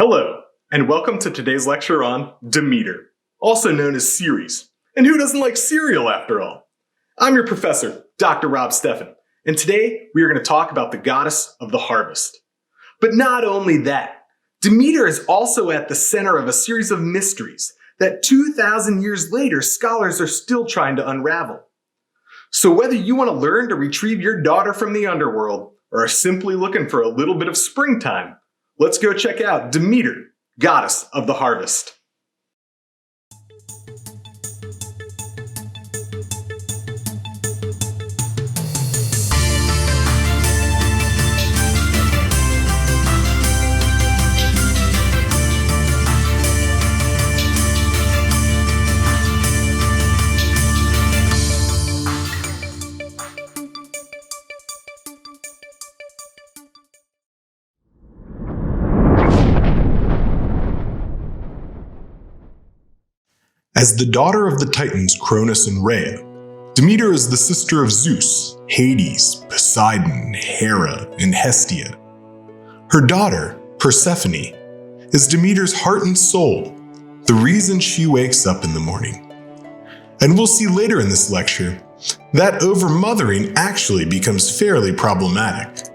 Hello, and welcome to today's lecture on Demeter, also known as Ceres. And who doesn't like cereal after all? I'm your professor, Dr. Rob Steffen, and today we are going to talk about the goddess of the harvest. But not only that, Demeter is also at the center of a series of mysteries that 2,000 years later scholars are still trying to unravel. So whether you want to learn to retrieve your daughter from the underworld or are simply looking for a little bit of springtime, let's go check out Demeter, goddess of the harvest. As the daughter of the Titans Cronus and Rhea, Demeter is the sister of Zeus, Hades, Poseidon, Hera, and Hestia. Her daughter, Persephone, is Demeter's heart and soul, the reason she wakes up in the morning. And we'll see later in this lecture that overmothering actually becomes fairly problematic.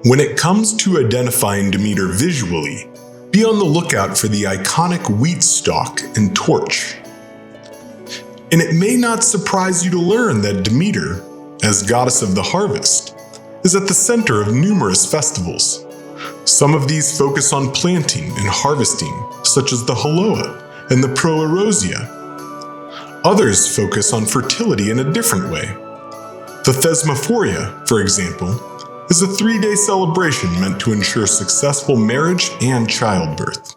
When it comes to identifying Demeter visually, be on the lookout for the iconic wheat stalk and torch. And it may not surprise you to learn that Demeter, as goddess of the harvest, is at the center of numerous festivals. Some of these focus on planting and harvesting, such as the Haloa and the Proerosia. Others focus on fertility in a different way. The Thesmophoria, for example, is a 3-day celebration meant to ensure successful marriage and childbirth.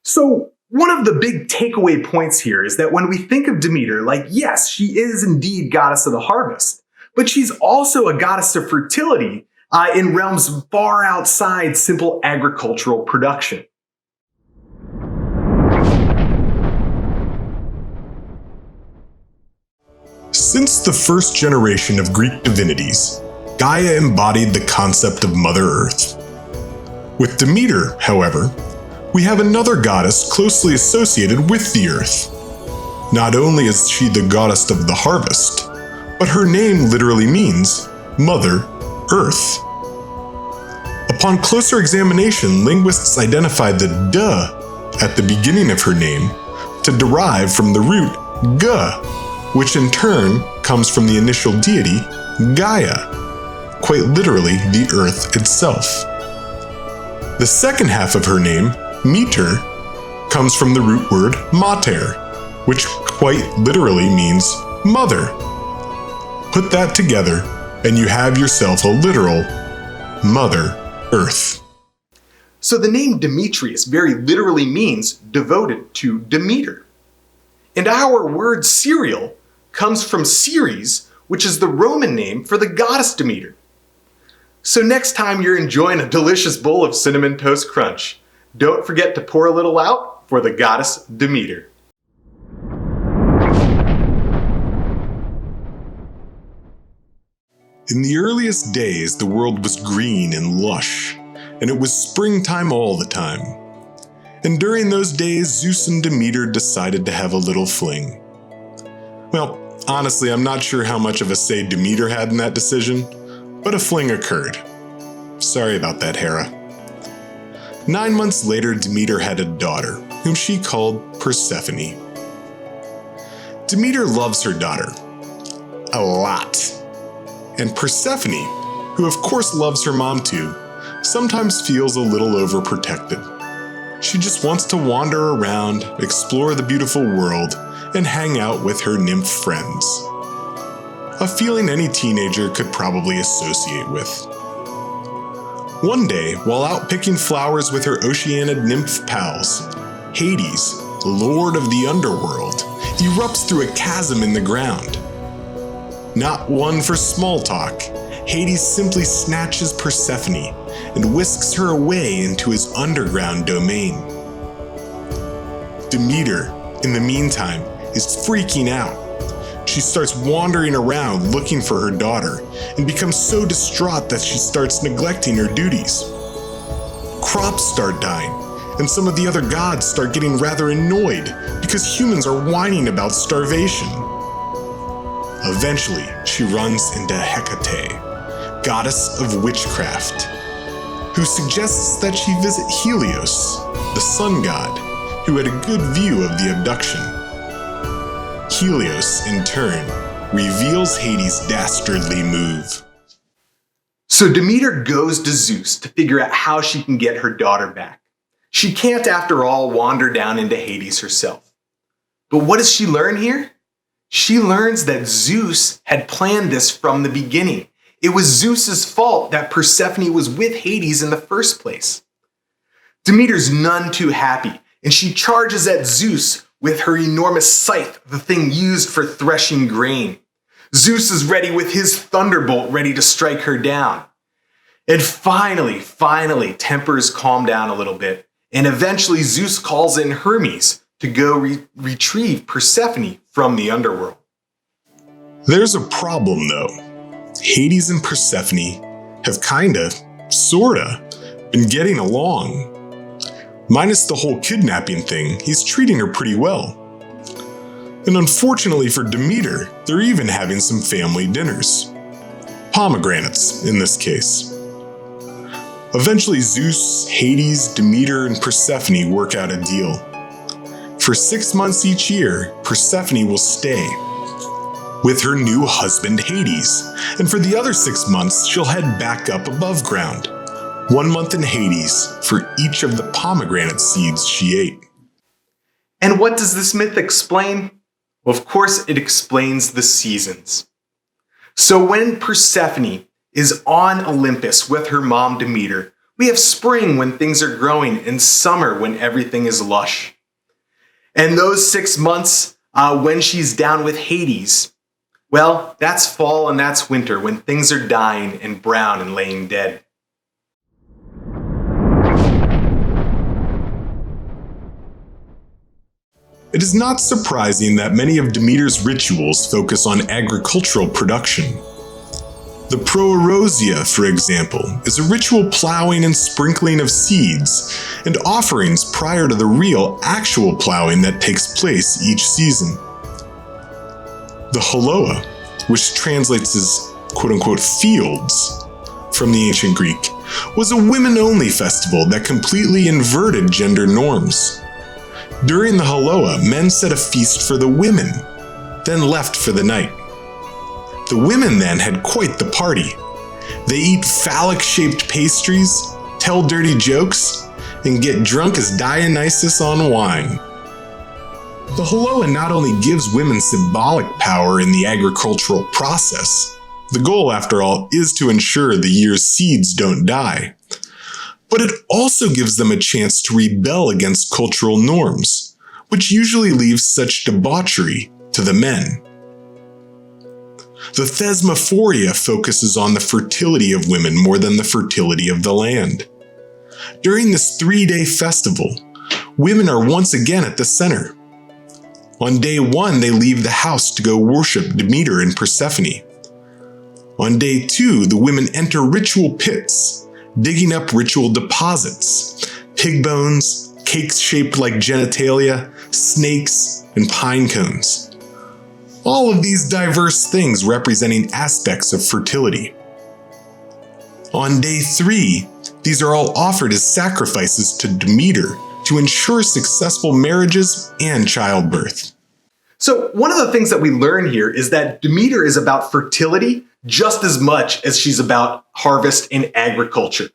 So, one of the big takeaway points here is that when we think of Demeter, yes, she is indeed goddess of the harvest, but she's also a goddess of fertility in realms far outside simple agricultural production. Since the first generation of Greek divinities, Gaia embodied the concept of Mother Earth. With Demeter, however, we have another goddess closely associated with the earth. Not only is she the goddess of the harvest, but her name literally means Mother Earth. Upon closer examination, linguists identified the "da" at the beginning of her name to derive from the root "ga," which in turn comes from the initial deity Gaia, quite literally the earth itself. The second half of her name, Meter, comes from the root word mater, which quite literally means mother. Put that together and you have yourself a literal Mother Earth. So the name Demetrius very literally means devoted to Demeter. And our word cereal comes from Ceres, which is the Roman name for the goddess Demeter. So next time you're enjoying a delicious bowl of Cinnamon Toast Crunch, don't forget to pour a little out for the goddess Demeter. In the earliest days, the world was green and lush, and it was springtime all the time. And during those days, Zeus and Demeter decided to have a little fling. Well, honestly, I'm not sure how much of a say Demeter had in that decision, but a fling occurred. Sorry about that, Hera. 9 months later, Demeter had a daughter, whom she called Persephone. Demeter loves her daughter a lot. And Persephone, who of course loves her mom too, sometimes feels a little overprotected. She just wants to wander around, explore the beautiful world, and hang out with her nymph friends. A feeling any teenager could probably associate with. One day, while out picking flowers with her Oceanid nymph pals, Hades, lord of the underworld, erupts through a chasm in the ground. Not one for small talk, Hades simply snatches Persephone and whisks her away into his underground domain. Demeter, in the meantime, is freaking out. She starts wandering around looking for her daughter and becomes so distraught that she starts neglecting her duties. crops start dying, and some of the other gods start getting rather annoyed because humans are whining about starvation. Eventually, she runs into Hecate, goddess of witchcraft, who suggests that she visit Helios, the sun god, who had a good view of the abduction. Helios, in turn, reveals Hades' dastardly move. So Demeter goes to Zeus to figure out how she can get her daughter back. She can't, after all, wander down into Hades herself. But what does she learn here? She learns that Zeus had planned this from the beginning. It was Zeus's fault that Persephone was with Hades in the first place. Demeter's none too happy, and she charges at Zeus with her enormous scythe, the thing used for threshing grain. Zeus is ready with his thunderbolt, ready to strike her down. And finally, tempers calm down a little bit, and eventually Zeus calls in Hermes to go retrieve Persephone from the underworld. There's a problem, though. Hades and Persephone have sorta, been getting along. Minus the whole kidnapping thing, he's treating her pretty well. And unfortunately for Demeter, they're even having some family dinners. Pomegranates, in this case. Eventually Zeus, Hades, Demeter, and Persephone work out a deal. For 6 months each year, Persephone will stay with her new husband Hades, and for the other 6 months, she'll head back up above ground. 1 month in Hades for each of the pomegranate seeds she ate. And what does this myth explain? Well, of course, it explains the seasons. So when Persephone is on Olympus with her mom Demeter, we have spring when things are growing and summer when everything is lush. And those 6 months when she's down with Hades, well, that's fall and that's winter when things are dying and brown and laying dead. It is not surprising that many of Demeter's rituals focus on agricultural production. The proerosia, for example, is a ritual plowing and sprinkling of seeds and offerings prior to the real, actual plowing that takes place each season. The Holoa, which translates as quote-unquote fields from the ancient Greek, was a women-only festival that completely inverted gender norms. During the Holoa, men set a feast for the women, then left for the night. The women then had quite the party. They eat phallic-shaped pastries, tell dirty jokes, and get drunk as Dionysus on wine. The Holoa not only gives women symbolic power in the agricultural process, the goal, after all, is to ensure the year's seeds don't die, but it also gives them a chance to rebel against cultural norms, which usually leaves such debauchery to the men. The Thesmophoria focuses on the fertility of women more than the fertility of the land. During this 3-day festival, women are once again at the center. On day 1, they leave the house to go worship Demeter and Persephone. On day 2, the women enter ritual pits, digging up ritual deposits, pig bones, cakes shaped like genitalia, snakes, and pine cones. All of these diverse things representing aspects of fertility. On day 3, these are all offered as sacrifices to Demeter to ensure successful marriages and childbirth. So one of the things that we learn here is that Demeter is about fertility just as much as she's about harvest and agriculture.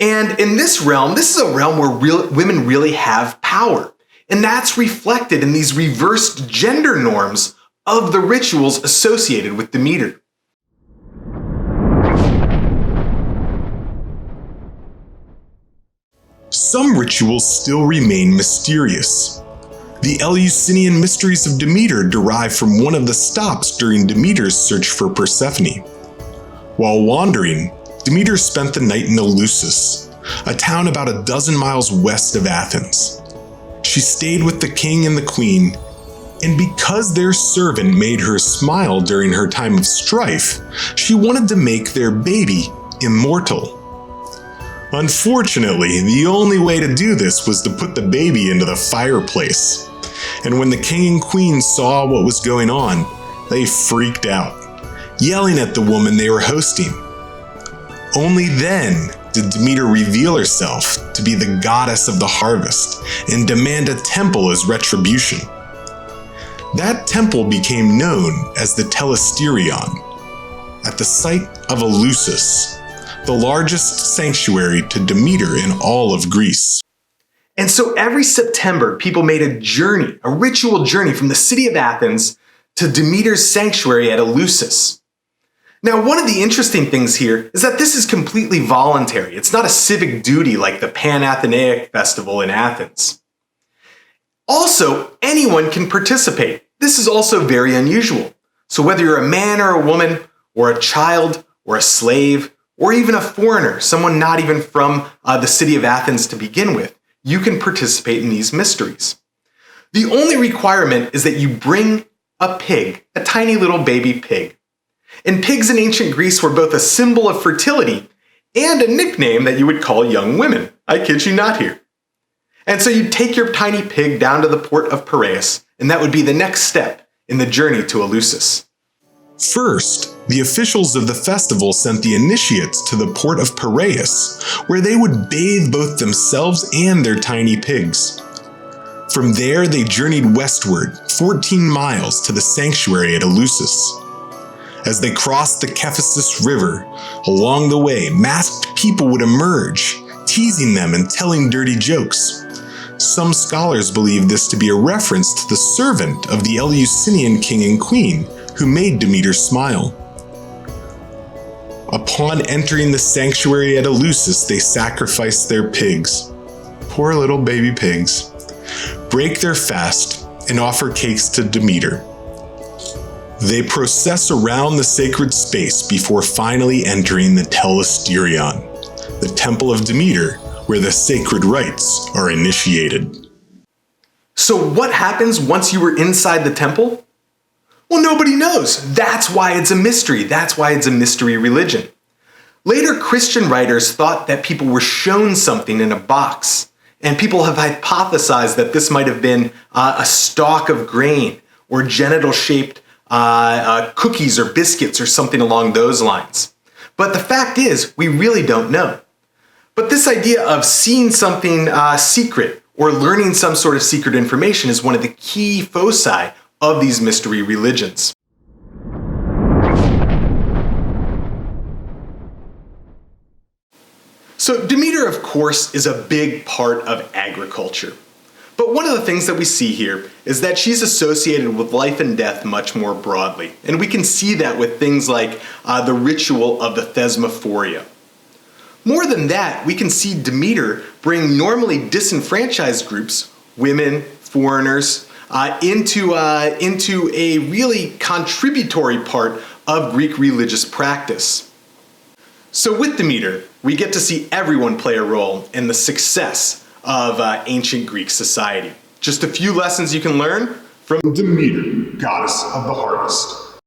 And in this realm, this is a realm where women really have power. And that's reflected in these reversed gender norms of the rituals associated with Demeter. Some rituals still remain mysterious. The Eleusinian mysteries of Demeter derive from one of the stops during Demeter's search for Persephone. While wandering, Demeter spent the night in Eleusis, a town about a dozen miles west of Athens. She stayed with the king and the queen, and because their servant made her smile during her time of strife, she wanted to make their baby immortal. Unfortunately, the only way to do this was to put the baby into the fireplace. And when the king and queen saw what was going on, they freaked out, yelling at the woman they were hosting. Only then did Demeter reveal herself to be the goddess of the harvest and demand a temple as retribution. That temple became known as the Telesterion, at the site of Eleusis, the largest sanctuary to Demeter in all of Greece. And so every September, people made a journey, a ritual journey from the city of Athens to Demeter's sanctuary at Eleusis. Now, one of the interesting things here is that this is completely voluntary. It's not a civic duty like the Pan-Athenaic festival in Athens. Also, anyone can participate. This is also very unusual. So whether you're a man or a woman, or a child, or a slave, or even a foreigner, someone not even from the city of Athens to begin with, you can participate in these mysteries. The only requirement is that you bring a pig, a tiny little baby pig. And pigs in ancient Greece were both a symbol of fertility and a nickname that you would call young women. I kid you not here. And so you'd take your tiny pig down to the port of Piraeus, and that would be the next step in the journey to Eleusis. First, the officials of the festival sent the initiates to the port of Piraeus, where they would bathe both themselves and their tiny pigs. From there, they journeyed westward, 14 miles to the sanctuary at Eleusis. As they crossed the Cephisus River, along the way, masked people would emerge, teasing them and telling dirty jokes. Some scholars believe this to be a reference to the servant of the Eleusinian king and queen, who made Demeter smile. Upon entering the sanctuary at Eleusis, they sacrificed their pigs. Poor little baby pigs. Break their fast and offer cakes to Demeter. They process around the sacred space before finally entering the Telesterion, the temple of Demeter, where the sacred rites are initiated. So what happens once you were inside the temple? Well, nobody knows. That's why it's a mystery. That's why it's a mystery religion. Later Christian writers thought that people were shown something in a box, and people have hypothesized that this might have been a stalk of grain or genital-shaped cookies or biscuits or something along those lines. But the fact is, we really don't know. But this idea of seeing something secret or learning some sort of secret information is one of the key foci of these mystery religions. So Demeter, of course, is a big part of agriculture. But one of the things that we see here is that she's associated with life and death much more broadly. And we can see that with things like the ritual of the Thesmophoria. More than that, we can see Demeter bring normally disenfranchised groups, women, foreigners, into a really contributory part of Greek religious practice. So with Demeter, we get to see everyone play a role in the success of ancient Greek society. Just a few lessons you can learn from Demeter, goddess of the harvest.